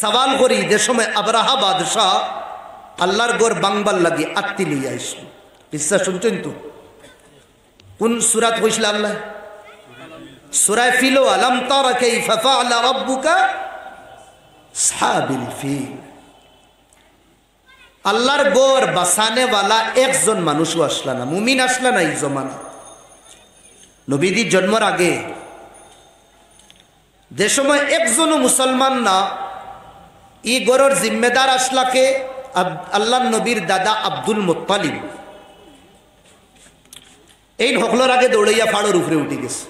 সওয়াল করি যে সময় আবরাহা বাদশাহ আল্লাহর গোর বাংবার লাগি আত্মি লিয়ে আইসল। কিসা শুনছেন তো? কোন সূরাত কইছিল আল্লাহ? সূরা ফিল। আলাম তারা কাইফা ফাআলা রাব্বুকা আসহাবিল ফিল। আল্লাহর গোর বাসানে वाला একজন মানুষও আসলা না, মুমিন আসলা না এই জমানা। নবীজির জন্মের আগে যে সময় একজনও মুসলমান না, ই গোরের জিম্মেদার আসলাকে আল্লাহর নবীর দাদা আব্দুল মুত্তালিব। এই হকলোর আগে দৌড়াইয়া ফাড়োর উপরে উঠে গেছে।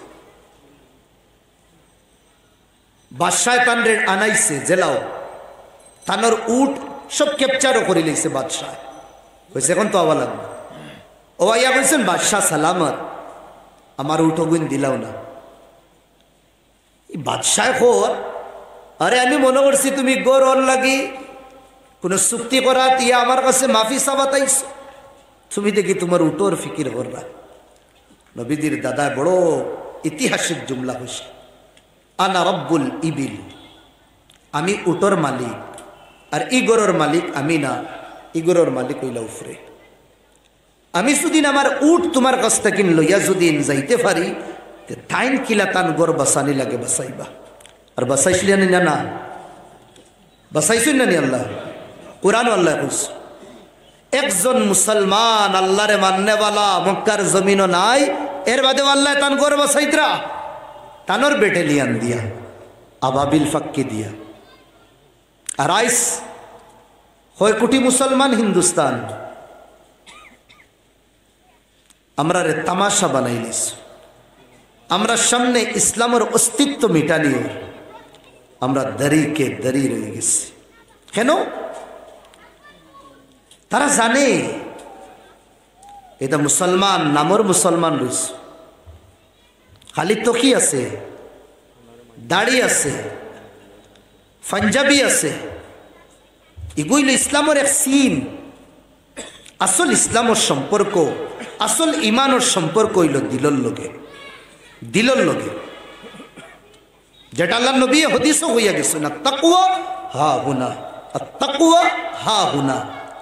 বাদশাহ তানরে আনাইছে জেলাও, তানোর উট সব ক্যাপচারও করে লইছে বাদশাহ। কইছে এখন তো আওয়া লাগবে। ও আইয়া বলছেন বাদশাহ সালামত, আমার উট গুণ দিলাও না। বাদশাহ খোর, আরে আমি মনে করছি তুমি গোর ওর লাগি কোনো চুক্তি করা তিয়া আমার কাছে মাফি চাবাতাইছ, তুমি দেখি তোমার উটোর ফিকির করলা। নবীজির দাদা বড় ঐতিহাসিক জুমলা হইছে, আনা রব্বুল ইবিল, আমি উটোর মালিক, আর ইগোরর মালিক আমি না, ইগোরর মালিক হইলা উফরে। আমি যদিন আমার উট তোমার কাছ থেকে লইয়া যদিন যাইতে পারি, তাইন কিলা তান গোর বাসানি লাগে বাসাইবা। আর বাসাইছিলেন না? না বাসাইছেন না নি আল্লাহ? কুরআন আল্লাহ কইছে একজন মুসলমান আল্লাহরে মাননেওয়ালা মক্কার জমিনও নাই, এর বাদে আল্লাহ তান গোর বাসাইতরা তানোর বেটেলিয়ান দিয়া, আবাবিল ফাক্কি দিয়া। আর আইস হয় কোটি মুসলমান হিন্দুস্তান আমরা রে তামাশা বানাইলিস। আমরা সামনে ইসলামের অস্তিত্ব মিটানিও আমরা দাঁড়িয়ে দাঁড়িয়ে রয়ে গেছি। কেন? তারা জানে এটা মুসলমান, নামর মুসলমান রয়েছে, খালি তকি আছে, দাড়ি আছে, পাঞ্জাবি আছে, এগুলো ইসলামের এক সিন। আসল ইসলামের সম্পর্ক, আসল ইমানের সম্পর্ক হইল দিলর লগে, দিলর লগে, যেটা আল্লাহ নবী হাদিসও হইয়া গেছে না, তাকওয়া হা হুনা, তাকওয়া হা হুনা।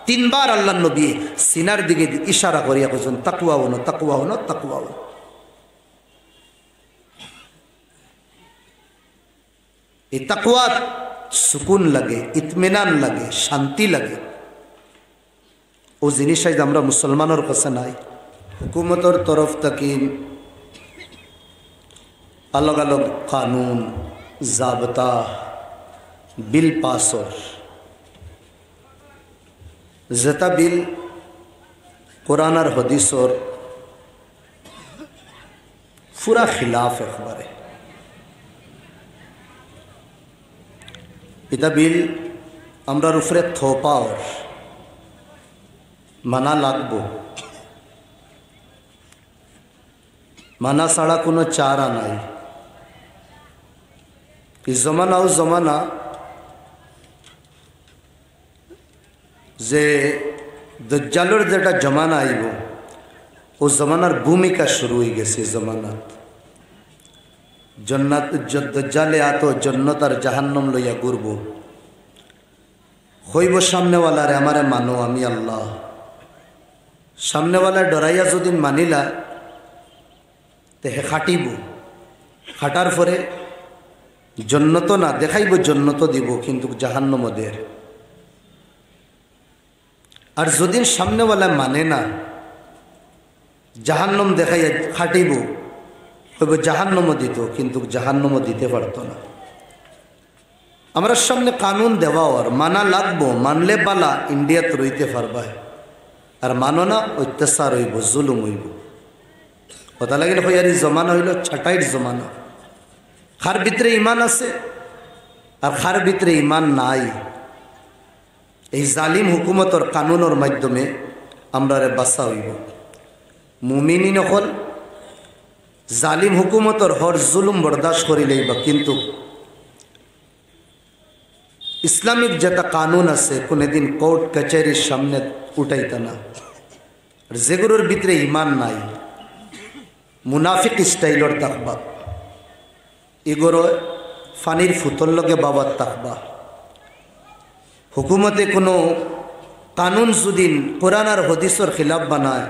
তিনবার আল্লাহ নবী সিনার দিকে ইশারা করিয়া বলছেন তাকওয়া হনো, তাকওয়া হনো, তাকওয়া হনো। এই তাকওয়া সুকুন লাগে, ইতমিনান লাগে, শান্তি লাগে। ও জিনিস আমরা মুসলমানের কাছে নাই। হুকুমতের তরফ থেকে अलग अलग कानून ज़ाब्ता बिल पासर जेता बिल कुरान और हदीसर पूरा खिलाफ खबरे। इता बिल আমরা উপরে থোপা और মানা লাগবো, মানা ছাড়া কোনো চারা নাই। এই জমানা ও জমানা যে দজ্জালের যেটা জমানা আইব, ও জমানার ভূমিকা শুরু হয়ে গেছে। জমানাত জন্নাত দজ্জালে আতো জন্নত আর জাহান্নাম লইয়া ঘুরব, হইব সামনেওয়ালারে আমারে মানো আমি আল্লাহ। সামনেওয়ালা ডরাইয়া যদি মানিলা তে হে খাটিব, খাটার পরে জন্নত না দেখাইব, জন্নত দিব কিন্তু জাহান্নাম দের। আর যদি সামনেওয়ালা মানে না, জাহান্নাম দেখাইয়া খাটিব, হইব জাহান্নাম দিত কিন্তু জাহান্নাম দিতে পারত না। আমরা সামনে কানুন দেওয়া আর মানা লাগবো, মানলে বালা ইন্ডিয়াত রইতে পারবা, আর মানো না অত্যাচার হইব, জুলুম হইব। কথা লাগিলে হইয়ার জমানা হইল ছাটাইর জমানা। খার ভিতরে ইমান আছে আর খার ভিতরে ইমান নাই। এই জালিম হুকুমতর কানুনের মাধ্যমে আমরা বাঁচা হইব। মুমিনী নকল জালিম হুকুমতর হর জুলুম বরদাস্ত করি লইবা, কিন্তু ইসলামিক যেটা কানুন আছে কোনোদিন কোর্ট কাছারির সামনে উঠাইতা না। আর যেগুলোর ভিতরে ইমান নাই, মুনাফিক স্টাইলর থাকবা, এগুলো ফানির ফুতর লগে বাবার থাকবা, হুকুমতে কোনো কানুন যদি কোরআন আর হদিসর খিলাফ বানায়,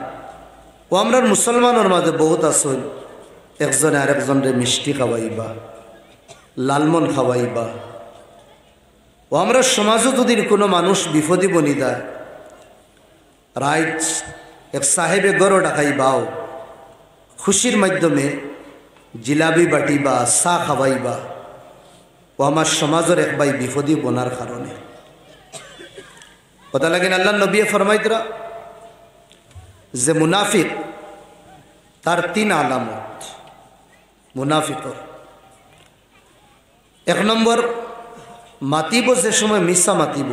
ও আমরা মুসলমানের মাঝে বহুত আসল, একজনে আরেকজনরে মিষ্টি খাওয়াইবা, লালমন খাওয়াইবা। ও আমরা সমাজও যদি কোনো মানুষ বিপদে বনি দেয়, রাইট এক সাহেবে গরো ডাকাইবাও, খুশির মাধ্যমে জিলাপি বাটিবা, চা খাওয়াইবা, ও আমার সমাজের এক ভাই বিপদী বনার কারণে। কথা লাগেন আল্লাহ নবী ফরমাইতরা যে মুনাফিক তার 3 আলামত। মুনাফিকর 1 নম্বর, মাতিব যে সময় মিশা মাতিব,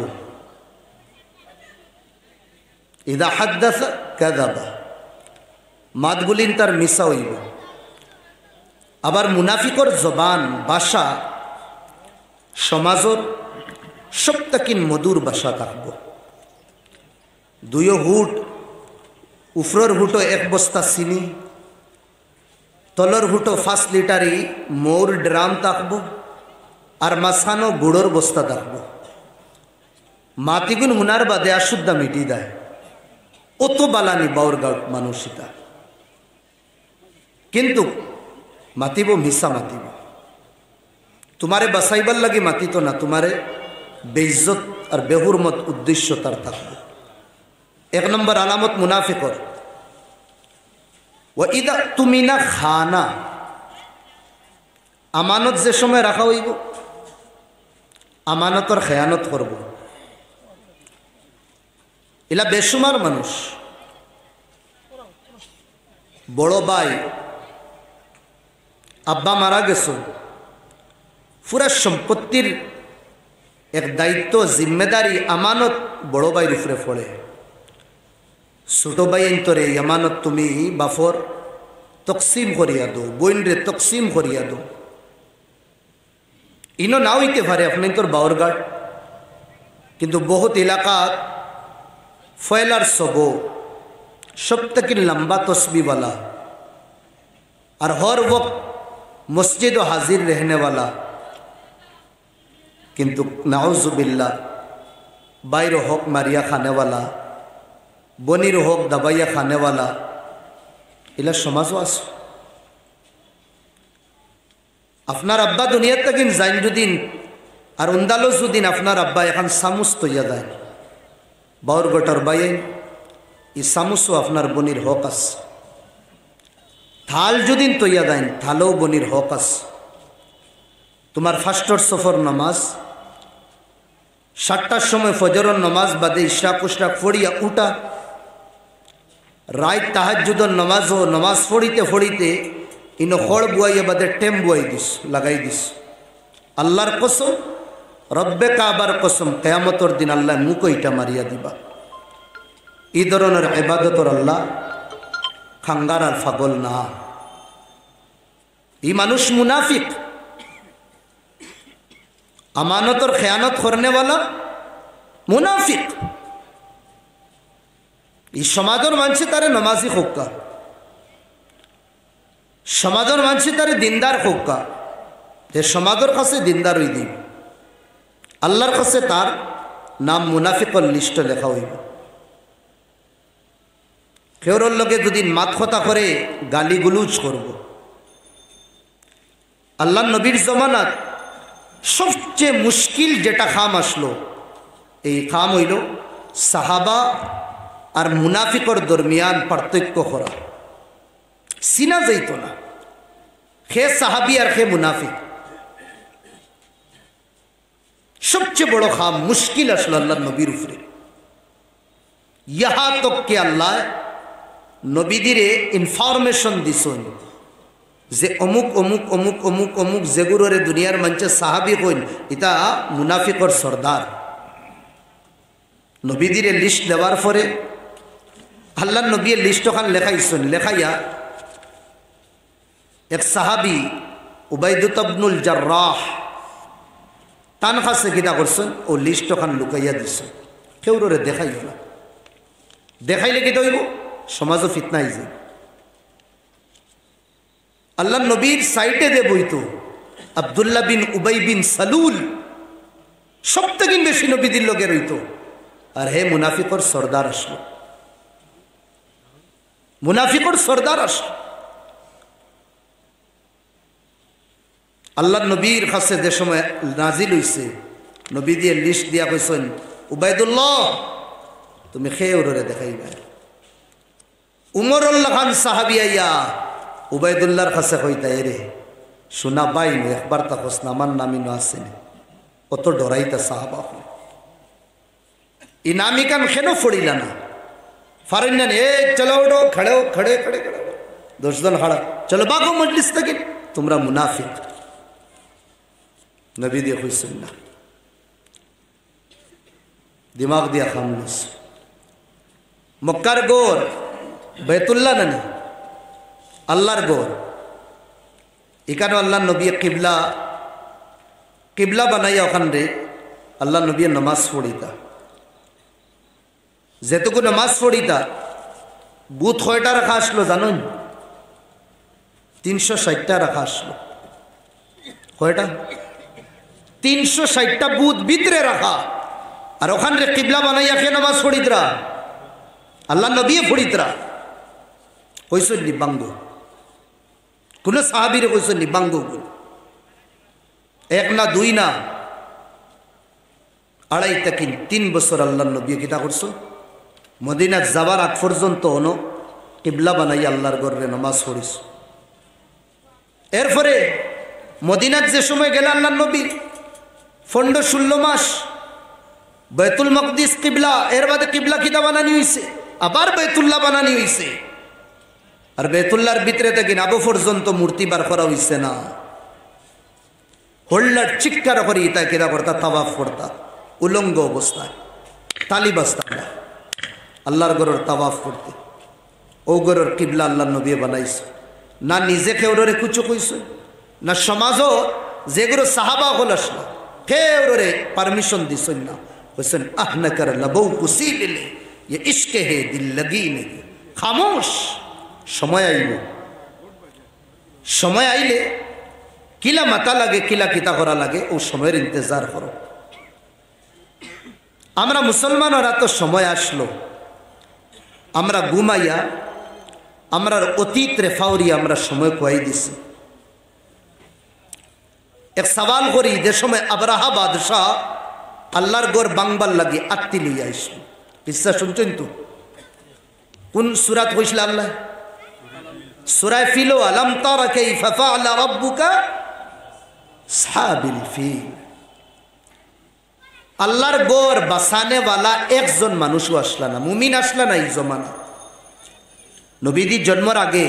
ইদা হাদ্দাসা কাযাবা, মাতগুলিন তার মিশা হইব। আবার মুনাফিকর জবান ভাষা সমাজর সবটাকিন মধুর ভাষা থাকব। 2 হুট, উফরর হুটো 1 বস্তা চিনি, তলর হুটো 5 লিটারি মৌর ড্রাম থাকব, আর মাঝখানো গুড়োর বস্তা থাকব। মাতিগুন হুনার বাদে আশুদ্ধা মিটি দেয়, অত বালানি বাউর গাঁও মানুষিতা। কিন্তু মাতিব মিশা মাতিব, তোমারে বাসাইবার লাগি মাতিত না, তোমারে বেইজ্জত আর বেহুরমত উদ্দেশ্য তার থাকবে। 1 নম্বর আলামত মুনাফিকর। ও ইদা তুমি না খানা, আমানত যে সময় রাখা হইব, আমানতর খেয়ানত করব। এলা বেসুমার মানুষ, বড় ভাই আব্বা মারা গেছ, পুরা সম্পত্তির এক দায়িত্ব জিম্মেদারি আমানত বড় ভাইয়ের উপরে পড়ে। ছোট ভাই তোরে আমানত তুমি বাফর তকসিম করিয়া দো, বইনরে তকসিম করিয়া দো। ইনো না হইতে পারে আপনি তোর বাউরঘাট, কিন্তু বহুত এলাকাত ফয়লার সব সবথেকে লম্বা তসবিওয়ালা আর হর वक्त मस्जिद हाजिर रहने वाला, किंतु नाउजुबिल्ला बाहर हक मारिया खाने वाला, बनिर हक दबाइया खाने वाला, इला समाजो आछे। আপনার আব্বা দুনিয়া থেকে যাইন যদিন আর উন্দালো যদিন আপনার আব্বা এখন সামুস তৈয়া দেয়, বাউর গোটার বাইন এই সামুসও আপনার বনির হক আছে। থাল যদিন তৈয়া দেন, থালও বনির হক আছে। তোমার ফাস্টর সফর নামাজ 7টার সময় ফজরের নামাজ বাদে ইশরাক উশরাক পড়িয়া উঠা, রাত তাহাজ্জুদের নামাজও নামাজ পড়িতে পড়িতে ইনো খড় বুয়াইয়া বাদে টেম বুয়াই দিস, লাগাই দিস। আল্লাহর কসম, রব্বে কাবার কসম, কিয়ামতের দিন আল্লাহ মুখ ইটা মারিয়া দিবা। এই ধরনের ইবাদতর আল্লাহ খাঙ্গার আর ফাগল না। এই মানুষ মুনাফিক, আমানতর খেয়ানত করনেওয়ালা মুনাফিক। এই সমাজের মানুষ তারে নমাজি হোক্কা, সমাজের মানুষ তারে দিনদার হোক্কা, যে সমাজের কাছে দিনদার হই দিন, আল্লাহর কাছে তার নাম মুনাফিকর লিস্ট লেখা হইব। কেউর লগে যদি মাত কথা করে গালিগুলুজ করব। আল্লাহ নবীর জমানাত সবচেয়ে মুশকিল যেটা খাম আসলো, এই খাম হইল সাহাবা আর মুনাফিকর দরমিয়ান পার্থক্য করা। চিনা যাইত না খে সাহাবি আর খে মুনাফিক। সবচেয়ে বড় খাম মুশকিল আসলো আল্লাহ নবীর উপরে। ইহা তক কে আল্লাহ নবীদিরে ইনফরমেশন দিছেন যে অমুক অমুক অমুক অমুক অমুক যেগুলোরে দুনিয়ার মঞ্চে সাহাবি কইন, ইতা মুনাফিকর সর্দার। নবীদিরে লিস্ট দেওয়ার পরে আল্লাহ নবী লিস্ট ওখান লেখাইছেন, লেখাইয়া এক সাহাবি উবাইদুত ইবনুল জাররাহ তান কাছে কিনা করছেন, ও লিস্ট ওখান লুকাইয়া দিছেন, কেউরে দেখাইল না। দেখাইলে কি হইব? সমাজও ফিতনা হয়ে যায়। আল্লাহ নবীর সাইটে দে বইতো আব্দুল্লাহ বিন উবাই বিন সালুল সব থেকে বেশি নবীদের লোকের হইতো। আর হে মুনাফিকর সর্দার আসলো, মুনাফিকর সর্দার আসলো। আল্লাহ নবীর কাছে যে সময় নাজিল হইছে, নবী দিয়ে লিস্ট দিয়া কইছেন, উবাইদুল্লাহ তুমি খেয়ে ওরে দেখাইবা। উমরুল্লাহ খান সাহাবি আইয়া উবাইদুল্লাহর কাছে কইতা, এরে শোনা বাই একবার তাকস না, আমার নামি ন আসেনি। কত ডরাইতা সাহাবা ই নামি কান কেন ফড়িলা না? ফারেন না, এ চলো ওঠো, খড়ে খড়ে খড়ে খড়ে 10 জন খাড়া, চলো বাগো মজলিস থেকে, তোমরা মুনাফিক। নবী দিয়ে কইছেন না, দিমাগ দিয়া খামলুস। মক্কার গোর বাইতুল্লাহ না, আল্লাহর গোর। এখানে আল্লাহ নবী কিবলা কিবলা বানাইয়া ওখানে আল্লাহ নবী নামাজ পড়িতা। যেটুকু নামাজ পড়িতা, বুথ কয়টা রাখা আসলো জানুন? 360টা রাখা আসলো। কয়টা? 360টা বুথ ভিতরে রাখা। আর ওখানে কিবলা বানাইয়া কে নামাজ পড়িতরা? আল্লাহ নবী পড়িতরা। কইসন নিবাঙ্গ, কোন সাহাবীরে কইসন নিবাঙ্গ। 1 না 2 না 2.5 থেকে 3 বছর আল্লাহ নবী কিতা করছো? মদিনা যাবার আগ পর্যন্ত হনো কিবলা বানাইয়া আল্লাহর ঘরে নামাজ পড়িস। এরপরে মদিনাত যে সময় গেল আল্লাহ নবী 15-16 মাস বাইতুল মকদিস কিবলা, এর বাদে কিবলা কিতা বানানি হইছে, আবার বাইতুল্লাহ বানানি হইছে। আর বাইতুল্লাহর ভিতরে থেকে আবু পর্যন্ত মূর্তি বার করা হইছে না। হোল্লার চিৎকার করে ইতা কিতা করতা, তাওয়াফ করতা উলঙ্গ অবস্থায়, তালি বাজতা আল্লাহর ঘরের তাওয়াফ করতে। ও ঘরের কিবলা আল্লাহ নবী বানাইছে না, নিজে কেউরে কুচো কইছে না, সমাজও যেগুলো সাহাবা হল আসলো কেউরে পারমিশন দিছেন না। কইছেন আহনা কর লবৌ কুসি দিলে ये इश्क है दिल लगी नहीं। খামোশ। সময় আইল, সময় আইলে কিলা মাতা লাগে, কিলা কিতা করা লাগে, ও সময়ের ইন্তজার করো। আমরা মুসলমানরা তো সময় আসলো, আমরা ঘুমাইয়া আমরা অতীত রেফাউরি আমরা সময় কয়াই দিছি। এক সওয়াল করি, যে সময় আবরাহা বাদশাহ আল্লাহর গোর বাংবার লাগি আত্মি লইয়া আইসল। কিসা শুনছেন তো? কোন সূরাত কইছিল আল্লাহ? সূরা ফিল, আলাম তারা কাইফা ফাআলা রাব্বুকা আসহাবিল ফিল। আল্লাহর গোর বাসানে वाला একজন মানুষও আসলা না, মুমিন আসলা না। এই জমানা নবীদের জন্মের আগে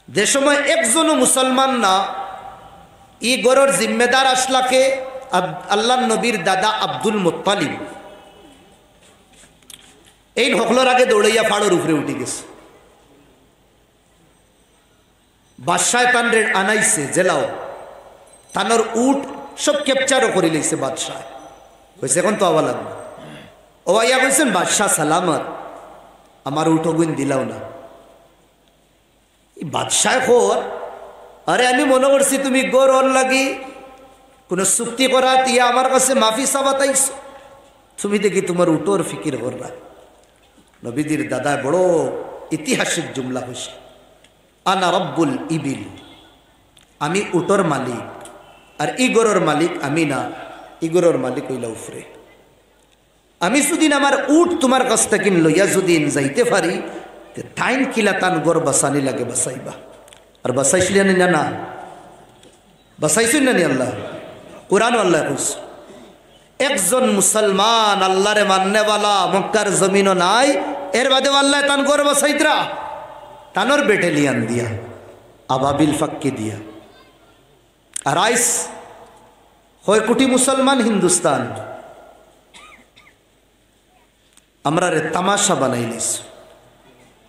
যে সময় একজনও মুসলমান না, ই গোরের জিম্মেদার আসলাকে আল্লাহর নবীর দাদা আব্দুল মুত্তালিব। এই হকলোর আগে দৌড়াইয়া ফাড়োর উপরে উঠে গেছে। বাদশাহ তানরে আনাইছে জেলাও, তানোর উট সব ক্যাপচারও করে লইছে বাদশাহ। কইছে এখন তো আওয়া লাগবে। ও আইয়া কইছেন বাদশাহ সালামত, আমার উঠো গুণ দিলাও না। বাদশাহ খোর, আরে আমি মনে করছি তুমি গোর ওর লাগি কোনো চুক্তি করা, ইয়া আমার কাছে মাফি চাবাতাইছ, তুমি দেখি তোমার উটোর ফিকির করলা। নবীদের দাদা বড় ঐতিহাসিক জুমলা হয়েছে, আনা রব্বুল ইবিল, আমি উটোর মালিক, আর ইগোরর মালিক আমি না, ইগোরর মালিক হইলা উফরে। আমি যদি আমার উট তোমার কাছ থেকে লইয়া যদি যাইতে পারি, টাইম কিলা তান গর বাসানি লাগে বাসাইবা। আর বাসাইছিলেন না? না বাসাইছেন না নি আল্লাহ? কুরআন আল্লাহ কইছে একজন মুসলমান আল্লাহরে মাননেওয়ালা মক্কার জমিনও নাই, এর বাদে আল্লাহ তান গর বাসাইতরা তানোর বেটেলিয়ান দিয়া, আবাবিল ফাক্কি দিয়া। আর আইস 6 কোটি মুসলমান হিন্দুস্তান আমরা রে তামাশা বানাইলিস।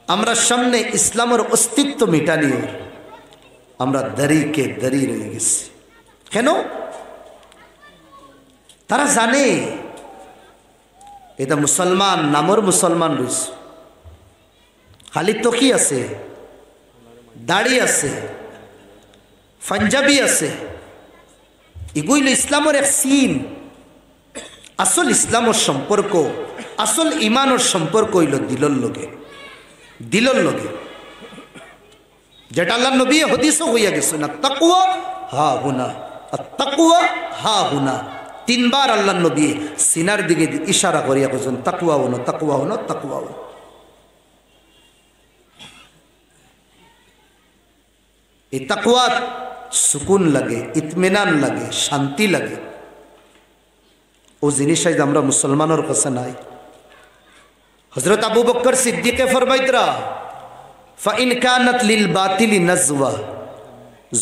আমরা সামনে ইসলামের অস্তিত্ব মিটানিও আমরা দরিকে দরি রয়ে গেছি। কেন? তারা জানে এটা মুসলমান নামর মুসলমান রয়েছে, খালি তকি আছে, দাড়ি আছে, পাঞ্জাবি আছে, এগুইল ইসলামের এক সিন। আসল ইসলামের সম্পর্ক, আসল ইমানের সম্পর্ক হইল দিলর লগে, দিলর লগে, যেটা আল্লাহ নবী হাদিসও হইয়া গেছে না, তাকওয়া হা হুনা, তাকওয়া হা হুনা। 3 বার আল্লাহ নবী সিনার দিকে ইশারা করিয়া বলছেন তাকওয়া হনো, তাকওয়া হনো, তাকওয়া হনো। এই তাকওয়া সুকুন লাগে, ইতমিনান লাগে, শান্তি লাগে। ও জিনিস আমরা মুসলমানের কাছে নাই। হযরত আবু বকর সিদ্দিকে ফরমাইতরা ফাইন কানাত লিল বাতিলি নাজওয়া,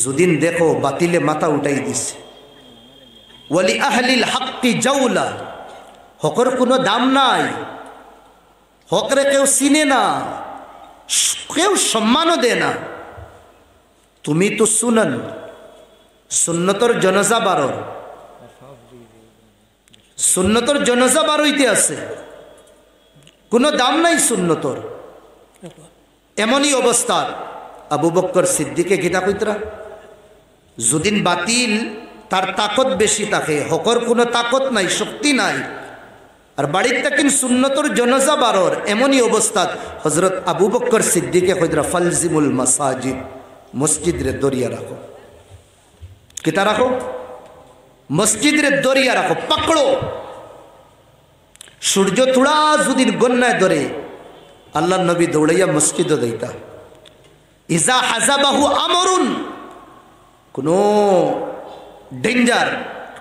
যদিন দেখো বাতিলে মাথা উঠাই দিছে, ওয়ালি আহলিল হাক্কি জাওলা, হকের কোনো দাম নাই, হকরে কেউ চিনে না, কেউ সম্মানও দেয় না। তুমি তো সুনান সুন্নতর জনাজা বারো, সুন্নতর জনাজা বারোইতে আছে, কোনো দাম নাই সুন্নতর। এমনই অবস্থা আবু বকর সিদ্দিকে গীতা কইতরা, যদিন বাতিল তার তাকত বেশি থাকে, হকর কোনো তাকত নাই, শক্তি নাই, আর বাড়ির তাকিন সুন্নতর জনাজা বারোর, এমনই অবস্থা হযরত আবু বকর সিদ্দিকে কইতরা ফালজিমুল মাসাজিদ, মসজিদ রে দরিয়া রাখো। কিতা রাখো? মসজিদ রে দরিয়া রাখো, পাকড়ো। সূর্য থোড়া যদি গন্যায় ধরে আল্লাহ নবী দৌড়াইয়া মসজিদও দেইতা। ইজা হাজাবাহু আমরুন, কোনো ডেঞ্জার,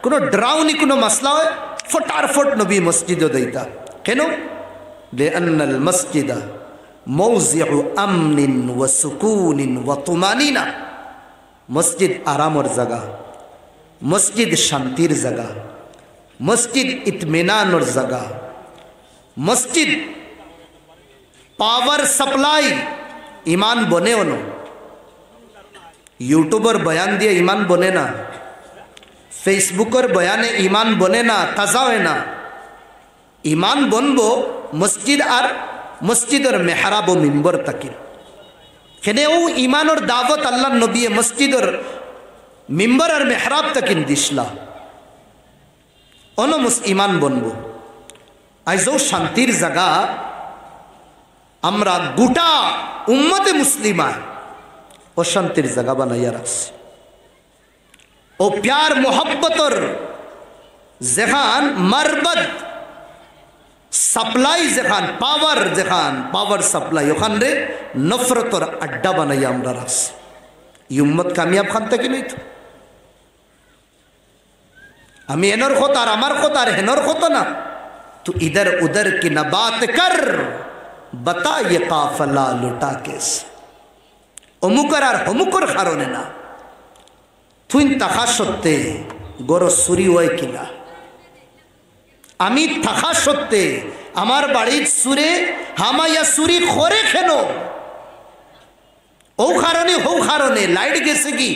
কোনো ড্রাউনি, কোনো মাসলা হয়, ফটাফট নবী মসজিদও দেইতা। কেন? লিআন্নাল মসজিদা মৌজিউ আমনিন ওয়া সুকুনিন ওয়া তুমানিনা, মসজিদ আরামর জায়গা, মসজিদ শান্তির জায়গা, মসজিদ ইতমিনানোর জায়গা, মসজিদ পাওয়ার সাপ্লাই। ইমান বনেও না, ইউটিউবের বয়ান দিয়ে ইমান বনে না, ফেসবুকের বয়ানে ইমান বনে না, তাজা হয় না। ইমান বনবো মসজিদ আর মসজিদের মেহরাব ও মিম্বর তাকিন। খেনেও ইমানোর দাওয়াত আল্লাহ নবী মসজিদের মিম্বর আর মেহরাব তাকিন দিসলা, অনমুস ইমান বনবো। আইজও শান্তির জায়গা আমরা গোটা উম্মতে মুসলিমা অশান্তির জায়গা বানাইয়া রাখছি। ও প্যার মোহব্বতর যেখান মারবত সাপ্লাই, যেখান পাওয়ার, যেখান পাওয়ার সাপ্লাই, ওখান রে নফরতর আড্ডা বানাইয়া আমরা রাখছি। এই উম্মত কামিয়াব খান থেকে নই তো। আমি এনর কথা আর আমার কথা আর হেনর কথা না, তো ইধর উধর কি না বাত কর, বতা ये কাফলা লুটা কেস, অমুকর আর অমুকর কারণে না। তুই থাকা সত্ত্বে গর চুরি হয় কিনা, আমি থাকা সত্ত্বে আমার বাড়ির সুরে হামাইয়া চুরি করে কেন, ও কারণে লাইট গেছে কি,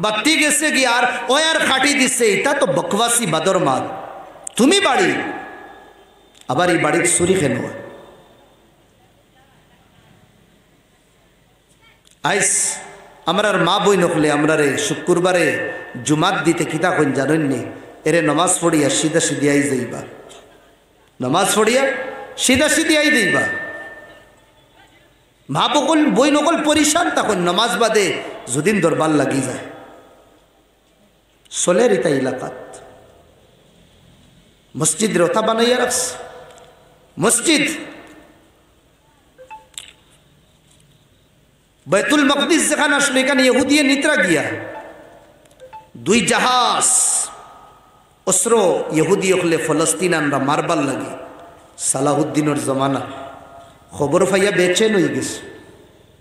বাতি গেছে কি, আর ওয়ার কাটি দিছে, এটা তো বকবাসি বাদর মাল। তুমি বাড়ি, আবার এই বাড়ির চুরি কেন? আইস আমরার মা বই নকলে আমরারে শুক্রবারে জুমাত দিতে কিতা কইন জানেননি, এরে নমাজ পড়িয়া সিধা সিধিয়াই যাইবা, নমাজ পড়িয়া সিধা সিধিয়াই যাইবা। মা বকল বই নকল পরিশান, তখন নমাজ বাদে যদিন দরবার লাগি যায়। সোলের ইতা এলাকাত মসজিদ রথা বানাইয়া রাখছে। মসজিদ বাইতুল মকদিস যেখানে আসলে, এখানে ইহুদিয়ে নিত্রা গিয়া 2 জাহাজ অস্ত্র ইহুদি হলে ফলস্তিন আনরা মারবার লাগে। সালাহুদ্দিনের জমানা খবর পাইয়া বেচেন হয়ে গেছে।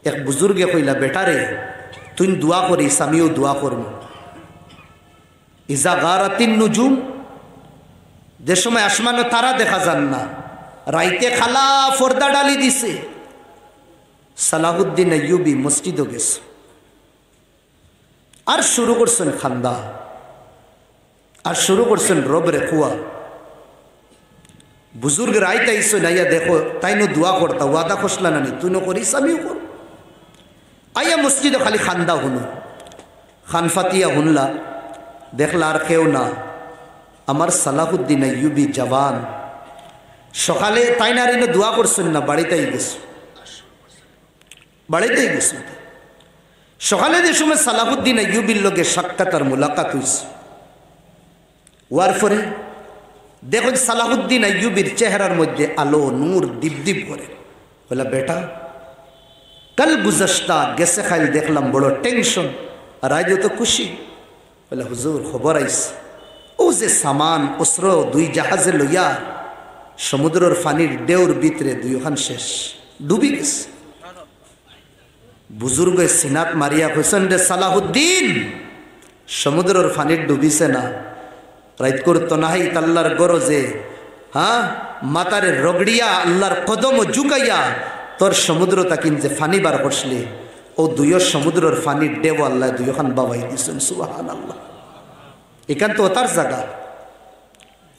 এক বুজুর্গে কইলা, বেটারে তুই দোয়া করিস, আমিও দোয়া করব। ইজা গারাতিন নুজুম, যে সময় আসমানে তারা দেখা যান না, রাইতে খালা ফর্দা ডালি দিছে। সালাহুদ্দিন আইয়ুবী মসজিদও গেছে, আর শুরু করছেন খান্দা, আর শুরু করছেন রব রে কুয়া। বুজুর্গ রাইতে আইসো নাইয়া দেখো, তাই নো দোয়া করতা, ওয়াদা খসলা না, তুই নো করিস আমিও কর। আইয়া মসজিদে খালি খান্দা হুনো, খান ফাতিয়া হুনলা, দেখলা আর কেউ না, আমার সালাহুদ্দিন আইয়ুবী জওয়ান। সকালে তাই না রেনে দোয়া করছেন না, বাড়িতেই গেছে, বাড়িতেই গেছে। সকালে যে সময় সালাহুদ্দিন আইয়ুবীর লগে সাক্ষাৎ আর মোলাকাত হয়েছে, ওয়ার পরে দেখুন সালাহুদ্দিন আইয়ুবীর চেহারার মধ্যে আলো নূর দীপ করে। বলে বেটা, কাল গুজস্তা গেছে খাইল দেখলাম বড় টেনশন, আর আজ তো খুশি। বলে হুজুর খবর আইস, ও যে সামান অস্ত্র 2 জাহাজে লইয়া সমুদ্রের ফানির দেওর ভিতরে 2খান শেষ ডুবি গেছে। বুজুর্গ সিনাত মারিয়া হোসেন রে সালাহুদ্দিন, সমুদ্রের ফানির ডুবিছে না, রাইত করতো নাহি আল্লাহর গরজে, হ্যাঁ মাতারে রগড়িয়া আল্লাহর কদম জুকাইয়া তোর সমুদ্র তাকিন যে ফানি বার করছলে, ও 2 সমুদ্রের ফানির দেব আল্লাহ 2খান বাবাই দিছেন। সুবহানাল্লাহ। এখান তো তার জায়গা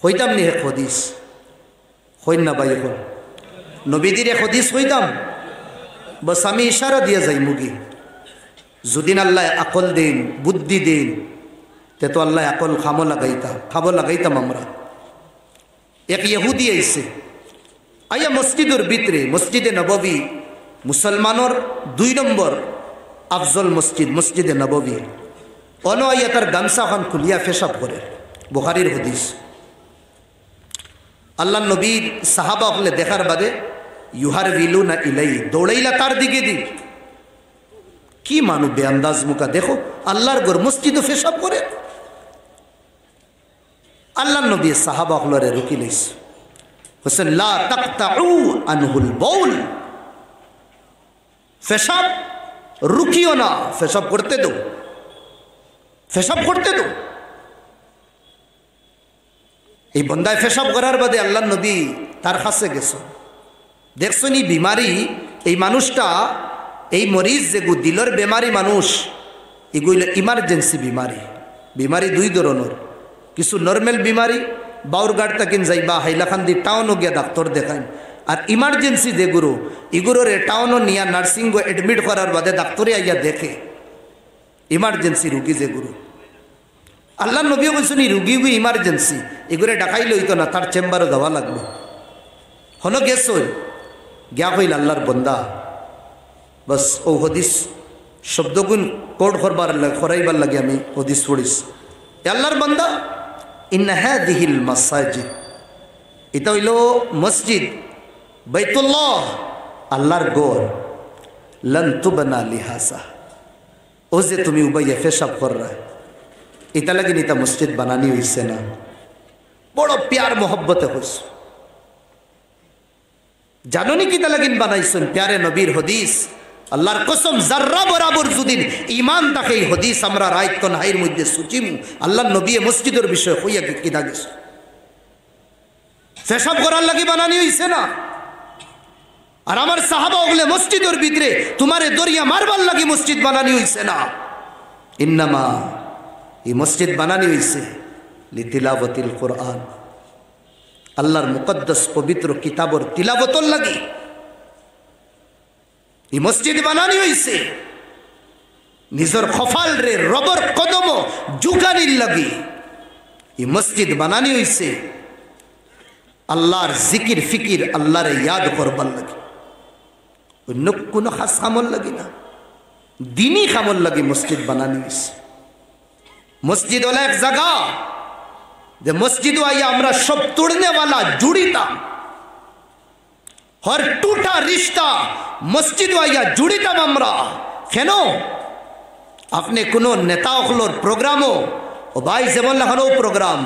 হইতাম নি হে হদিস হইন না ভাই, এখন নবীদের এক হদিস হইতাম, বস আমি ইশারা দিয়ে যাই মুগি। যদিন আল্লাহ আকল দিন বুদ্ধি দিন, তে তো আল্লাহ আকল খাবো লাগাইতাম আমরা। এক ইহুদি আইছে, আইয়া মসজিদের ভিতরে, মসজিদে নববী মুসলমানের 2 নম্বর আফজল মসজিদ, মসজিদে নববী। অন আইয়া তার গামছা খান খুলিয়া পেশাব করে। বুখারীর হদিস। আল্লাহ নবীর সাহাবা হলে দেখার বাদে ইউহার বিলু না ইলাই, দৌড়াইলা তার দিকে দি। কি মানু বেআন্দাজ মুখা, দেখো আল্লাহর ঘর মসজিদও পেশাব করে। আল্লাহ নবী সাহাবা হলরে রুকি লইস, হোসেন লা তাকতাউ আনহুল বাউল, পেশাব রুকিও না, পেশাব করতে দো, পেশাব করতে দো। এই বন্দায় পেশাব করার বাদে আল্লাহ নবী তার কাছে গেছ, দেখছেন এই বিমারি, এই মানুষটা, এই মরিজ যেগু দিলর বেমারি মানুষ, এগুলো ইমার্জেন্সি বিমারি। বিমারি 2 ধরনের, কিছু নর্মাল বিমারি, বাউরঘাট তাকিন যাইবা হাইলাকান্দি টাউনও গিয়া ডাক্তার দেখান, আর ইমার্জেন্সি যেগুলো এগুলোর টাউনও নিয়া নার্সিংও এডমিট করার বাদে ডাক্তারে আইয়া দেখে। ইমার্জেন্সি রুগী যেগুলো, আল্লাহ নবীও বলছেন এই রুগীগুলো ইমার্জেন্সি, এগুলো ডাকাইলে হইতো না, তার চেম্বারও দেওয়া লাগবে। হলো গেছ গিয়া হইল আল্লাহর বন্দা, বস ও হদিস শব্দগুণ কোড করাইবার লাগে আমি হদিস পড়িস। আল্লাহর বন্দা, ইন্না হাদিহিল মাসাজিদ, এটা হইল মসজিদ বাইতুল্লাহ, আল্লাহর ঘর, লান তুবনা লিহাসা, ও যে তুমি উবাইয়া পেশাব কররা, এটা লাগে এটা মসজিদ বানানি হইছে না, বড় প্যার মোহব্বতে হইস। জানো নি কিতা লাগিন বানাইছেন? প্যারে নবীর হদিস। আল্লাহর কসম, জাররা বরাবর যদি ঈমান থাকে এই হদিস আমরা রাইত কোন হাইর মধ্যে সুচিমু। আল্লাহ নবী মসজিদের বিষয় হইয়া কিনা গেছে, পেশাব করার লাগি বানানি হইছে না। আর আমার সাহাবা ওগুলো মসজিদের ভিতরে তোমারে দরিয়া মারবার লাগি মসজিদ বানানি হইছে না। ইন্নামা এই মসজিদ বানানি হইছে লিতিলাওয়াতিল কোরআন, আল্লাহর মুকদ্দাস পবিত্র কিতাবর তিলাবতর লাগি এই মসজিদ বানানি হইছে। নিজের খফাল রে রবর কদম জুগানির লাগি এই মসজিদ বানানি হইছে। আল্লাহর জিকির ফিকির, আল্লাহরে ইয়াদ করবার লাগি, অন্য কোনো খাস কামল লাগি না, দিনই কামল লাগি মসজিদ বানানি হইছে। মসজিদ হলো এক জায়গা যে মসজিদ আইয়া আমরা সব তোড়নে वाला জুড়িতাম, হর টুটা রিশ্তা মসজিদ আইয়া জুড়িতাম আমরা। কেন? আপনি কোনো নেতা হলোর প্রোগ্রামও ও ভাই যেমন লাগানো প্রোগ্রাম,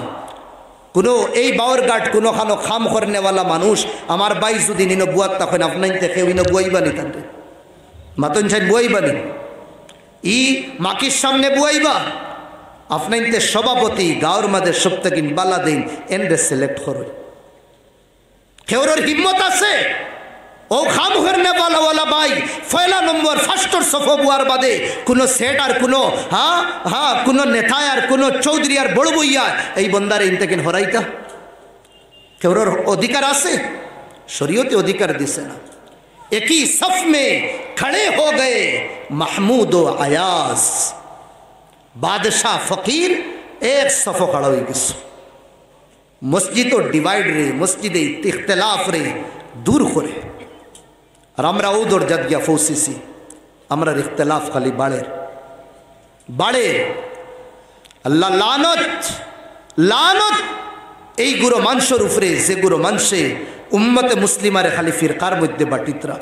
কোনো এই বাউরঘাট কোনো খানো খাম করনেওয়ালা মানুষ আমার ভাই যদি নিন বুয়াত তখন আপনার থেকে ওই বুয়াইবানি, তাদের মাতন সাহেব বুয়াইবানি, ই মাকির সামনে বুয়াইবা আপনার সভাপতি গাঁর মাঝে সপ্তাহিন বালা দিন এন্ডে সিলেক্ট করো। কেউর হিম্মত আছে ও খাম করনে বালা ভাই পয়লা নম্বর ফার্স্টর সফা বুয়ার বাদে কোনো সেট আর কোনো কোনো নেতা আর কোনো চৌধুরী আর বড় বইয়া এই বন্দারে ইনতেকিন হরাইতা কেউর অধিকার আছে? শরীয়তে অধিকার দিছে না। একই সফ মে খড়ে হো গয়ে মাহমুদ ও আয়াস, বাদশাহ ফকির এক সফ খাড়া হয়ে গেছে। মসজিদ ডিভাইড রে, মসজিদে ইখতলাফ রে দূর করে। আর আমরা ও দরজাত গিয়া পৌঁছেছি, আমরা ইখতলাফ খালি বাড়ে। আল্লাহ লানত লানত এই গুরো মানুষের উপরে, যে গুরো মানুষে উম্মতে মুসলিমারে খালি ফিরকার মধ্যে বাটিতরা।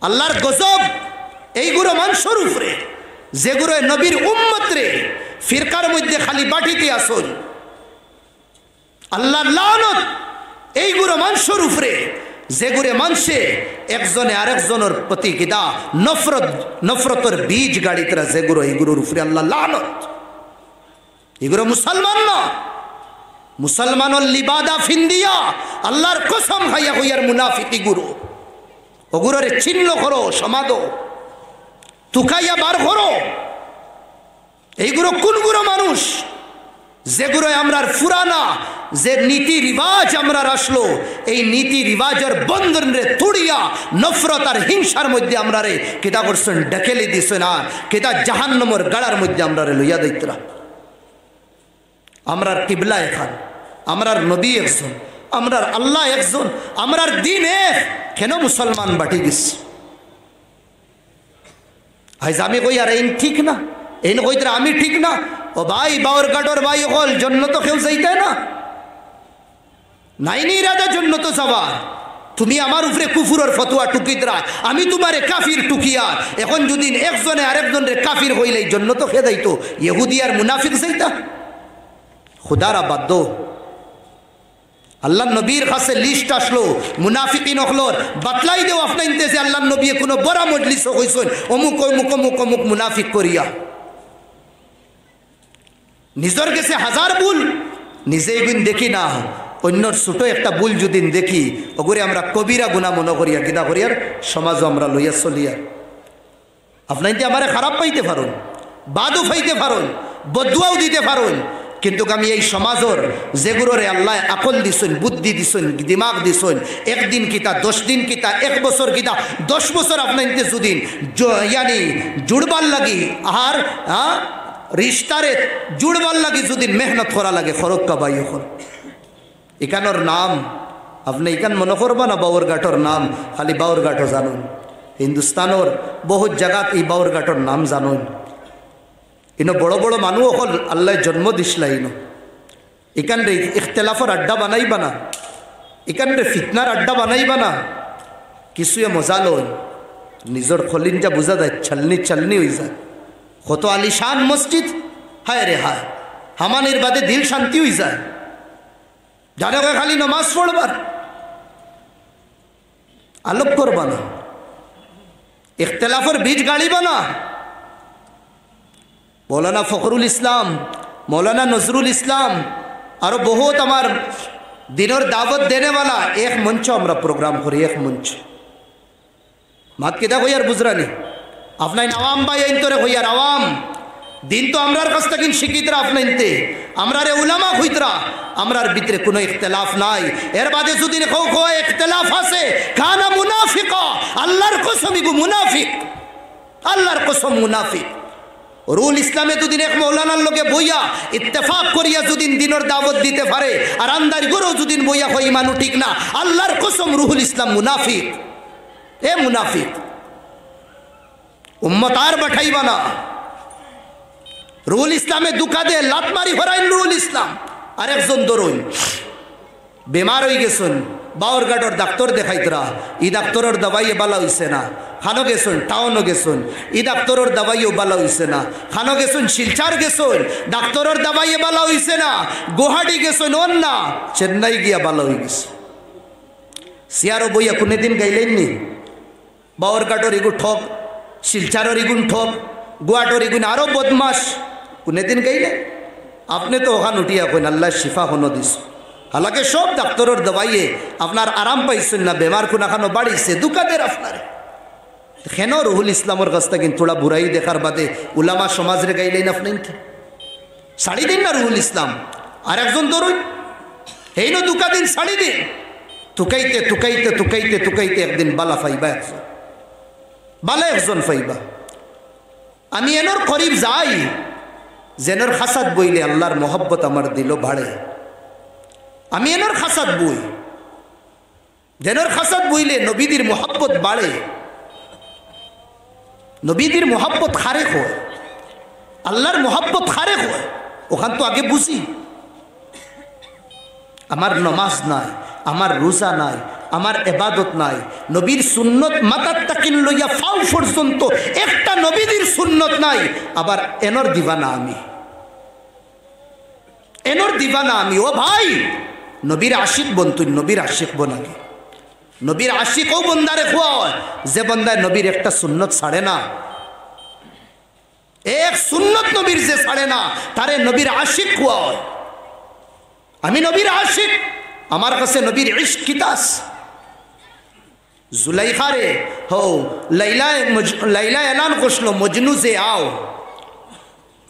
আল্লাহর গজব এই গুরো মানুষের উপরে, যে গুরো নবীর উম্মত রে ফিরকার মধ্যে খালি বাটিতে আসল। আল্লাহর লানত এই গুরো মানুষের উপরে, যে গুরে মানুষে একজনে আরেকজনের প্রতি কিদা নফরতর বীজ গাড়িতরা, যে গুরো এই গুরুর উপরে আল্লাহ লানত। এগুলো মুসলমান না, মুসলমানের লিবাদা ফিন্দিয়া আল্লাহর কসম খাইয়া হইয়ার মুনাফিকি গুরু। ওগুলোরে চিহ্ন করো, সমাদ তুকাইয়া বার করো। এইগুলো কোনগুলো মানুষ, যেগুলো আমরার ফুরানা যে নীতি রিবাজ আমরা আসলো, এই নীতি রিবাজের বন্ধন রে তুড়িয়া নফরত আর হিংসার মধ্যে আমরা রে কেদা করছেন, ডেকেলি দিছেন, আর কেদা জাহান্নমর গাড়ার মধ্যে আমরা রে লইয়া দিতরা। আমরার কিবলা এখান, আমরার নবী একজন, আমরার আল্লাহ একজন, আমরার দিন এক, কেন মুসলমান বাটি গেছে? আজ আমি কই আর এই ঠিক না, এই কইতে আমি ঠিক না। ও ভাই, বাউর কাটর ভাই হল জন্য তো কেউ যাইতে না, নাইনি রাজা জন্য তো যাবার। তুমি আমার উপরে কুফুরের ফতুয়া টুকিতরা, আমি তোমারে কাফির টুকিয়া। এখন যদি একজনে আরেকজনের কাফির হইলে জন্য তো খেয়ে যাইতো, ইহুদি আর মুনাফিক যাইতা। খুদারা বাদ্য আল্লাহ নবীর কাছে লিস্ট আসলো মুনাফিকিন হলোর, বাতলাই দেও আপনার যে আল্লাহ নবী কোনো বড় মজলিস হইছেন, অমুক অমুক অমুক অমুক মুনাফিক করিয়া। নিজের কাছে হাজার ভুল, নিজেই গুণ দেখি না, অন্যর ছোট একটা ভুল যদি দেখি, ওগুলো আমরা কবিরা গুণা মনে করিয়া গিদা করিয়ার সমাজও আমরা লইয়া চলিয়া। আপনার আমারে খারাপ পাইতে পারুন, বাদও পাইতে পারুন, বদুয়াও দিতে পারুন, কিন্তু আমি এই সমাজের যেগুলোরে আল্লাহ আকল দিছেন, বুদ্ধি দিছেন, দিমাগ দিছেন, একদিন কিতা 10 দিন কিতা 1 বছর কিতা 10 বছর আপনার যদি ইয়ানি জুড়বার লাগি, আর রিস্তারে জুড়বার লাগি যদি মেহনত করা লাগে, খরক কাবাই এখন এখানোর নাম আপনি এখান মনে করবা না বাউরঘাটর নাম, খালি বাউরঘাটও জানুন। হিন্দুস্তানোর বহুত জায়গাত এই বাউরঘাটর নাম জানুন। ইনো বড় বড় মানুষ হল আল্লাহ জন্ম দিসলা। ইনো এখান রে ইখতলাফর আড্ডা বানাইবা না, এখান রে ফিতনার আড্ডা বানাইবা না। কিছুয়ে মজা লয়, নিজের খলিনটা বোঝা যায়, চালনি হয়ে যায়। কত আলিশান মসজিদ, হায় রে হায়, হামানির বাদে দিল শান্তি হয়ে যায়। জানে খালি নমাজ পড়বার, আলোক করবা না, ইখতলাফর বীজ গাড়িবা না। মৌলানা ফখরুল ইসলাম, মৌলানা নজরুল ইসলাম, আরো বহুত আমার দিনের দাওয়াত দেনেওয়ালা এক মঞ্চ আমরা প্রোগ্রাম করি, এক মঞ্চ মাত কেদা হইয়ার বুঝরানি আপনার আওয়াম ভাই আইনতরে হইয়ার আওয়াম দিন তো আমরার কাছ থেকে শিক্ষিতরা আপনাইতে, আমরারে উলামা হইতরা, আমরার ভিতরে কোনো ইখতলাফ নাই। এর বাদে যদি ইখতলাফ আছে, কানা মুনাফিকা, আল্লাহর কসম ইগু মুনাফিক, আল্লাহর কসম মুনাফিক। রুল ইসলামে দুদিন এক মৌলানার লোকে বইয়া ইত্তেফাক করিয়া যদি দিনের দাওয়াত দিতে পারে, আর আন্দার গরো যদি বইয়া হয় ইমানু ঠিক না, আল্লাহর কসম রুহুল ইসলাম মুনাফিক। এ মুনাফিক উম্মত আর বাঠাইবা না। রুহুল ইসলামে দুকা দে লাতমারি হরাইন রুহুল ইসলাম। আর একজন দরুন বেমার হয়ে গেছেন, বাউরঘাটর ডাক্তার দেখাইতরা, ই ডাক্তারের দাবাইয়ে বালা হইছে না। খানো গেছেন, টাউনও গেছেন, ই ডাক্তারের দাবাইও বালা হইছে না। খানো গেছেন, শিলচার গেছেন, ডাক্তারের দাবাইয়ে বালা হইছে না। গুয়াহাটি গেছেন, ওন না, চেন্নাই গিয়া বালা হয়ে গেছে। সিয়ারও বইয়া কোনোদিন গাইলেন নি? বাউরঘাটর এগু ঠক, শিলচারের এগুন ঠক, গুয়াহাটর এগুন আরো বদমাস, কোনোদিন গাইলে? আপনি তো ওখান উঠিয়া কইন আল্লাহ শিফা হনো দিস। হালাকে সব ডাক্তারের দবাইয়ে আপনার আরাম পাইছেন না, বেমার কোন এখানো বাড়িছে দুকাদের আপনার। কেন রুহুল ইসলামের কাছটা কিন্তু থোড়া বুড়াই দেখার বাদে উলামা সমাজরে গাইলেন আপনি শাড়ি দিন না রুহুল ইসলাম। আর একজন ধরুন এই না দুকা দিন শাড়ি দিন, তুকাইতে তুকাইতে তুকাইতে তুকাইতে একদিন বালা ফাইবা, একজন বালা একজন ফাইবা। আমি এনর করিব যাই, যেনর খাসাদ বইলে আল্লাহর মহব্বত আমার দিল বাড়ে। আমি এনর খাসাদ বই, যেনর খাসাদ বইলে নবীদের মহব্বত বাড়ে, নবীদের মহব্বত খারেক হয়, আল্লাহর মহব্বত খারেক হয়। ওখান তো আগে বুঝি আমার নমাজ নাই, আমার রোজা নাই, আমার এবাদত নাই, নবীর সুন্নত মাথার তাকিন লইয়া ফাও পর্যন্ত একটা নবীদের সুন্নত নাই, আবার এনর দিবানা আমি, এনর দিবানা আমি। ও ভাই, নবীর আশিক বন্তুই, নবীর আশিক বনাগে, নবীর আশিকও বন্দারে খোয়া যে বন্দায় নবীর একটা সুন্নত ছাড়ে না, এক সুন্নত নবীর যে ছাড়ে না তারে নবীর আশিক খোয়া। আমি নবীর আশিক, আমার কাছে নবীর ইশক কিতাস। জুলাইখারে হো লাইলা এলান করছিল মজনু যে আও,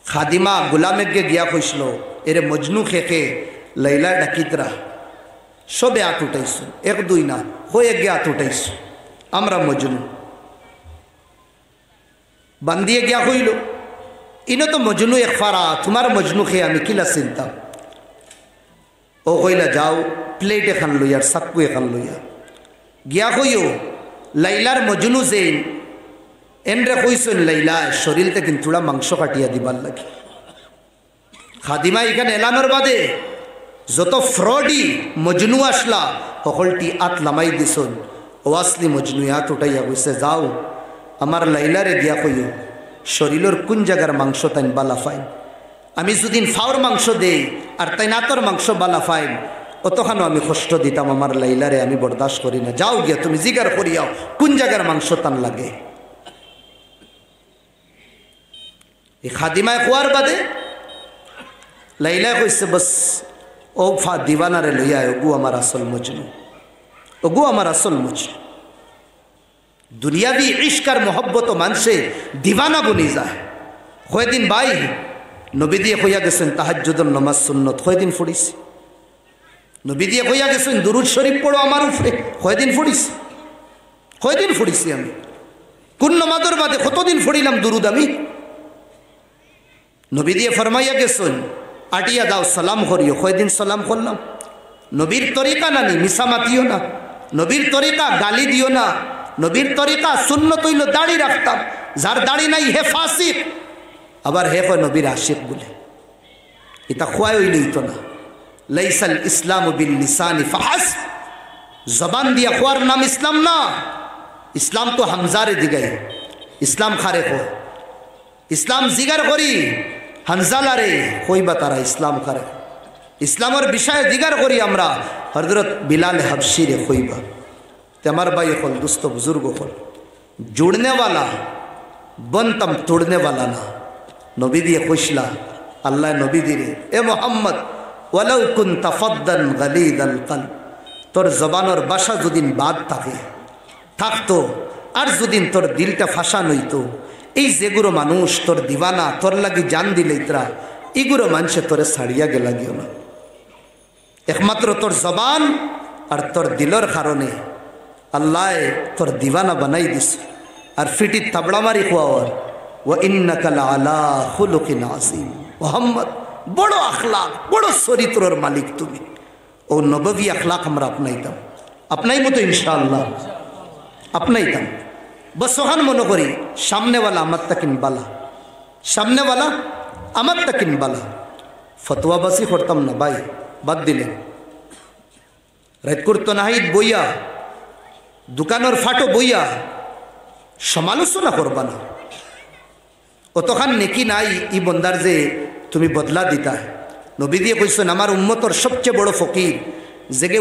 খাদিমা গুলামেকে গিয়া কইছিল এরে মজনু খেকে লাইলা ডাকিতরা, সবে হাত উঠাইছো, এক দুই না হয়ে গে হাত উঠাইছো, আমরা মজনু বান্দিয়ে গিয়া কইল ইনো তো মজনু এক ফারা, তোমার মজনু খেয়ে আমি কিলা চিন্তা। ও কইলা যাও প্লেট এখান লইয়ার চাক্কু এখান লইয়া গিয়া কইও লাইলার মজনু যে এনরে কইছেন লাইলা শরীরতে কিন্তু মাংস কাটিয়া দিবার লাগে। খাদিমা এখানে এলানোর বাদে যত ফ্রডি মজনু আসলা সকলটি আত লামাই দিছন। ওয়াসলি মজনু হাত উঠাইয়া কইছে যাও আমার লাইলারে গিয়া কইও শরীরের কোন জায়গার মাংস তাই বালা ফাইন, আমি যদিন ফাওর মাংস দেই আর তাই নাতর মাংস বালা ফাইন অতখানো আমি কষ্ট দিতাম আমার লাইলারে, আমি বরদাস্ত করি না। যাও গিয়া তুমি জিগার করিয়াও কোন জায়গার মাংস তান লাগে। এই খাদিমায় খোয়ার বাদে লাইলা কইছে বস ও ফা দিওয়ানারে লইয়া ওগু আমার আসল মজনু, ওগু আমার আসল মজনু। দুনিয়াবি ইশক আর মোহব্বত মানুষে দিওয়ানা বনি যায়। কয়দিন ভাই নবী দিয়ে কইয়া গেছেন তাহাজ্জুদের নামাজ সুন্নত, কয়দিন পড়িছি। নবী দিয়ে কইয়া গেছেন দুরুদ শরীফ পড়ো আমার উপরে, কয়দিন পড়িছি, কয়দিন পড়িছি আমি। কোন নামাজের বাদে কতদিন পড়িলাম দুরুদ আমি। নবী দিয়ে ফরমাইয়া গেছেন আটিয়া দাও সালাম করিও, কয়দিন সালাম করলাম। নবীর তরিকা নানি মিশা মাতিও না, নবীর তরিকা গালি দিও না, নবীর তরিকা সুন্নত হইল দাড়ি রাখতাম, যার দাড়ি নাই হে ফাসিক, আবার হে নবীর আশিক বলে। এটা খোয়াই হইলেই তো না। লাইসাল ইসলাম বিল লিসানি ফাহাস, জবান দিয়া খোয়ার নাম ইসলাম না। ইসলাম তো হামজারে দিগাই, ইসলাম খারে খো, ইসলাম জিগার করি হানজালারে কইবা তারা ইসলাম খারে। ইসলামের বিষয়ে জিগার করি আমরা হযরত বিলাল হাবশিরে কইবা। ते আমার ভাই হল দুস্থ বুজুর্গ হল जुड़ने वाला बनतम तोड़ने वाला ना। नबी दिए खुशला अल्लाह नबी दिरे ए मोहम्मद वलौ कुन्त फद्दन गलीदल कल्ब, তোর জবানের বাসা যদিন বাদ থাকে থাকতো আর যদিন তোর দিলটা ফাঁসা নইতো, এই যেগুলো মানুষ তোর দিবানা তোর লাগি জান দিলেইতরা এগুলো মানুষে তোরে ছাড়িয়া গেলা গিও না। একমাত্র তোর জবান আর তোর দিলর কারণে আল্লাহ তোর দিবানা বানাই দিস। আর ফিটি তাবড়া মারি খোয়ার ওয়া ইন্নাকা লাআলা খুলুকিন আযীম। মুহাম্মদ বড় আখলাক বড় চরিত্রের মালিক তুমি। ও নববী আখলাক আমরা আপনাইতাম, আপনাই মতো ইনশাআল্লাহ আপনাইতাম। বস ওখান মনে করি সামনেওয়ালা আমার তাকিন বালা, সামনেওয়ালা আমার তাকিন বালা। ফতোয়াবাসি করতাম না ভাই, বাদ দিলেন। রাত করতো নাহিদ বইয়া দোকানের ফাটো বইয়া সমালোচনা করবা না। অতখান নেকি নাই ই বন্দার যে তুমি বদলা দিতা। নবী দিয়ে কইছেন আমার উম্মতর সবচেয়ে বড় ফকির জেগে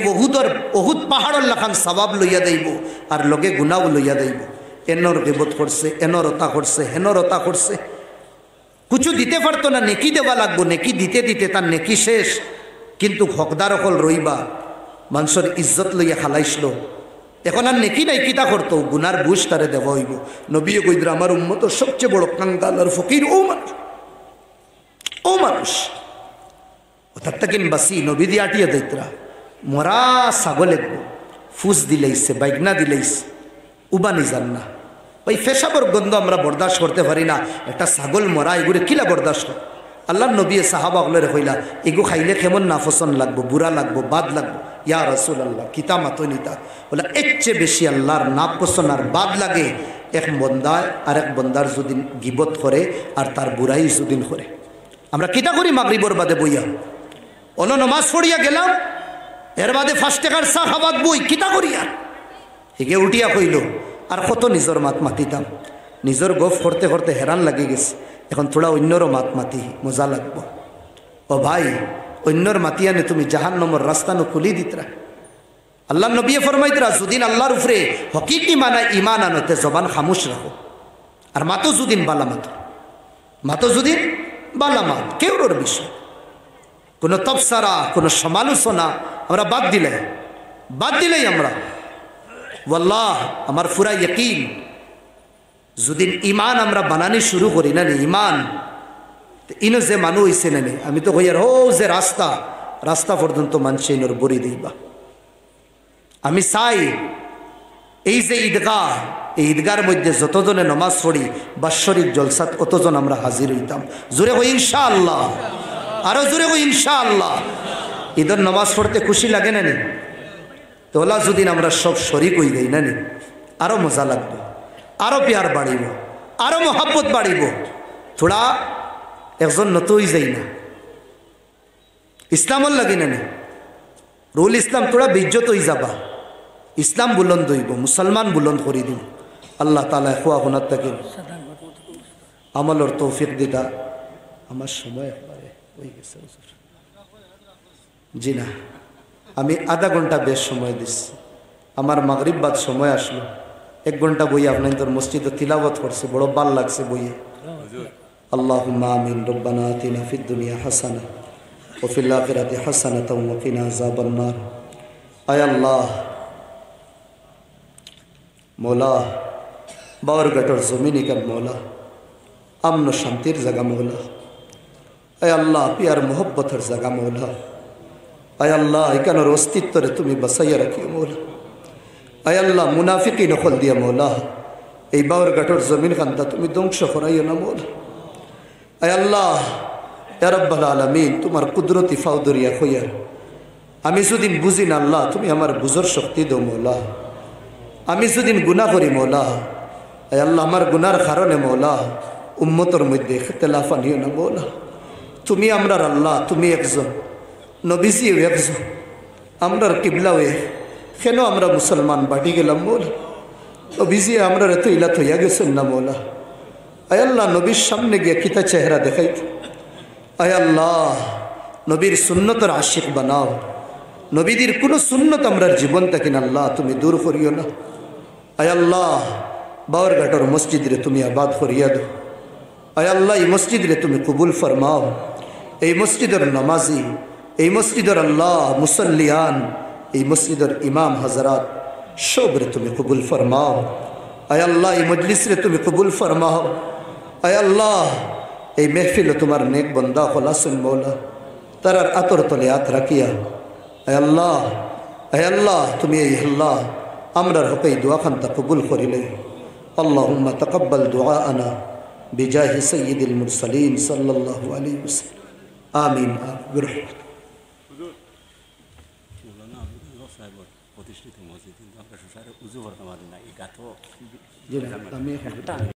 অহুদ পাহাড়ের লাখান সওয়াব লইয়া দেইব আর লগে গুনাও লইয়া দেইব। এনর গিবত করছে, এনর ওতা করছে, হেনর ওতা করছে, কিছু দিতে পারতো না, নেকি দেওয়া লাগবো। নেকি দিতে দিতে তার নেকি শেষ, কিন্তু হকদার অকল রইবা মানুষের ইজ্জত লইয়া খালাইছিল। এখন আর নেকি নাই, কিতা করতো গুনার বুঝ তারে দেওয়া হইব। নবী কইদ্রা আমার উম্মতর সবচেয়ে বড় কাঙ্গাল আর ফকির ও মানুষ, ও মানুষ। তার তাকিন বাসি নবী দিয়ে আটিয়া দৈত্রা মরা ছাগল একবো ফুস দিলেইছে, বাইগনা দিলেইছে, উবানি যান না। ওই ফেসাবর গন্ধ আমরা বরদাস্ত করতে পারি না। একটা ছাগল মরা এগুলো কিলা বরদাস্ত, আল্লাহ নবী সাহাবা হলের হইলা এগু খাইলে কেমন নাফসন লাগবো, বুড়া লাগবো, বাদ লাগবো। ইয়া রাসূলুল্লাহ কিতা মাতনিতা বলে এর চেয়ে বেশি আল্লাহর নাপসন আর বাদ লাগে এক বন্দায় আর এক বন্দার যদি গিবত করে আর তার বুড়াই যদি করে। আমরা কিতা করি মাগরিবর বাদে বইয়া অন্য নমাজ পড়িয়া গেলাম, এর বাদে 5 টাকার চা খাবাত বই কিতা করি আর হিগে উঠিয়া কইল আর কত নিজের মাত মাতিতাম, নিজের গফ করতে করতে হেরান লাগি গেছে, এখন থোড়া অন্যরও মাত মাতি মজা লাগবো। ও ভাই অন্যর মাতিয়ানে তুমি জাহান্নামের রাস্তানো খুলি দিতরা। আল্লাহ নবী ফরমাইতরা যদিন আল্লাহর উপরে হকিকি মানা ইমান আনতে জবান খামুশ রাখো, আর মাতো যদিন বালা মাতো যদিন বালা মাত কেউর বিষয় কোনো তফসারা কোনো সমালোচনা আমরা বাদ দিলেই আমরা ওয়াল্লাহ আমার পুরা ইয়াকিন যদি ইমান আমরা বানানি শুরু করি না ইমান ইনো যে মানুষ হইছে না আমি তো কই আর ও যে রাস্তা পর্যন্ত মানুষ ইনোর বড়ি দিবা। আমি চাই এই যে ঈদগাহ, এই ঈদগার মধ্যে যতজনে নমাজ পড়ি বাৎসরিক জলসাত অতজন আমরা হাজির হইতাম। জোরে কই ইনশাআল্লাহ, আরো জোরে কই ইনশাআল্লাহ। ঈদের নমাজ পড়তে খুশি লাগে না নি? তোলা যদি আমরা সব শরিক হই দেই না নি আরো মজা লাগবে, আরো প্যার বাড়িব, আরো মোহাব্বত বাড়িব। থোড়া একজন নতুই যাই না ইসলামর লাগে না রুল ইসলাম তোরা বেজ্জত হয়ে যাবা, ইসলাম বুলন্দ হইব, মুসলমান বুলন্দ করে দিব। আল্লাহ তাআলা খোয়া হোনার থেকে আমলের তৌফিক দিতা। আমার সময় একবারে হয়ে গেছে জি না, আমি আধা ঘন্টা বেশ সময় দিচ্ছি। আমার মাগরিব বাদ সময় আসলো, 1 ঘন্টা বই আপনার তোর মসজিদে তিলাওয়াত করছে, বড় ভাল লাগছে বইয়ে। আল্লাহুম্মা আমিন। রব্বানা আতিনা ফিদ দুনিয়া হাসানা ওয়া ফিল আখিরাতি হাসানাতাও ওয়া কিনা আযাবান নার। আয় আল্লাহ মৌলা বাওয়ারঘাটের জমিনিকার মৌলা, আমন শান্তির জায়গা মৌলা। আয় আল্লাহ পিয়ার মোহব্বতের জায়গা মৌলা। আয় আল্লাহ এখানের অস্তিত্বরে তুমি বাঁচাইয়া রাখিও মৌলা। আয় আল্লাহ মুনাফিকি নকল দিয়া মৌলা এই বাওয়ারঘাটের জমিন খান্তা তুমি ধ্বংস করাইও না মৌলা। আয় আল্লাহ ইয়া রাব্বাল আলামিন তোমার কুদরতি ফাউদরিয়া হইয়া আমি যদিন বুঝি না আল্লাহ তুমি আমার বুঝর শক্তি দাও মৌলা। আমি যদিন গুনাহ করি মৌলা, আয় আল্লাহ আমার গুনার কারণে মৌলা উম্মতর মধ্যে ইখতিলাফ আনিও না মৌলা। তুমি আমরার আল্লাহ, তুমি একজন, নবীজিও একজন, আমরার কিবলা হয়ে কেন আমরা মুসলমান বাটি গেলাম মৌলা? নবীজি আমরা এত ইলা থইয়া গেছেন না মৌলা। আয় আল্লাহ নবীর সামনে গিয়ে কিতা চেহারা দেখাইত। আয় আল্লাহ নবীর সুন্নতর আশিক বানাও। নবীদের কোনো সুন্নত আমরার জীবন থেকে না আল্লাহ তুমি দূর করিও না। আয় আল্লাহ বাওয়ারঘাটের মসজিদ রে তুমি আবাদ করিয়া দো। আয় আল্লাহ এই মসজিদ রে তুমি কবুল ফরমাও। এই মসজিদের নামাজি, এই মসজিদের আল্লাহ মুসল্লিয়ান, এই মসজিদের ইমাম হজরাত সবরে তুমি কবুল ফরমাও। আয় আল্লাহ এই মজলিস রে তুমি কবুল ফরমাও। আয় আল্লাহ এই মেহফিল তোমার নেক বন্দা খোলাসুন মৌলা, তারার আতর তলে হাত রাখিয়া আয় আল্লাহ তুমি এই আল্লাহ আমরার হকে এই দোয়া খান্তা কবুল করিলে। আল্লাহুম্মা তাকাব্বাল দুআআনা বিজাহি সাইয়্যিদিল মুরসালিন সাল্লাল্লাহু আলাইহি ওয়াসাল্লাম। আমিন। প্রতিষ্ঠিত মসজিদ কিন্তু আমরা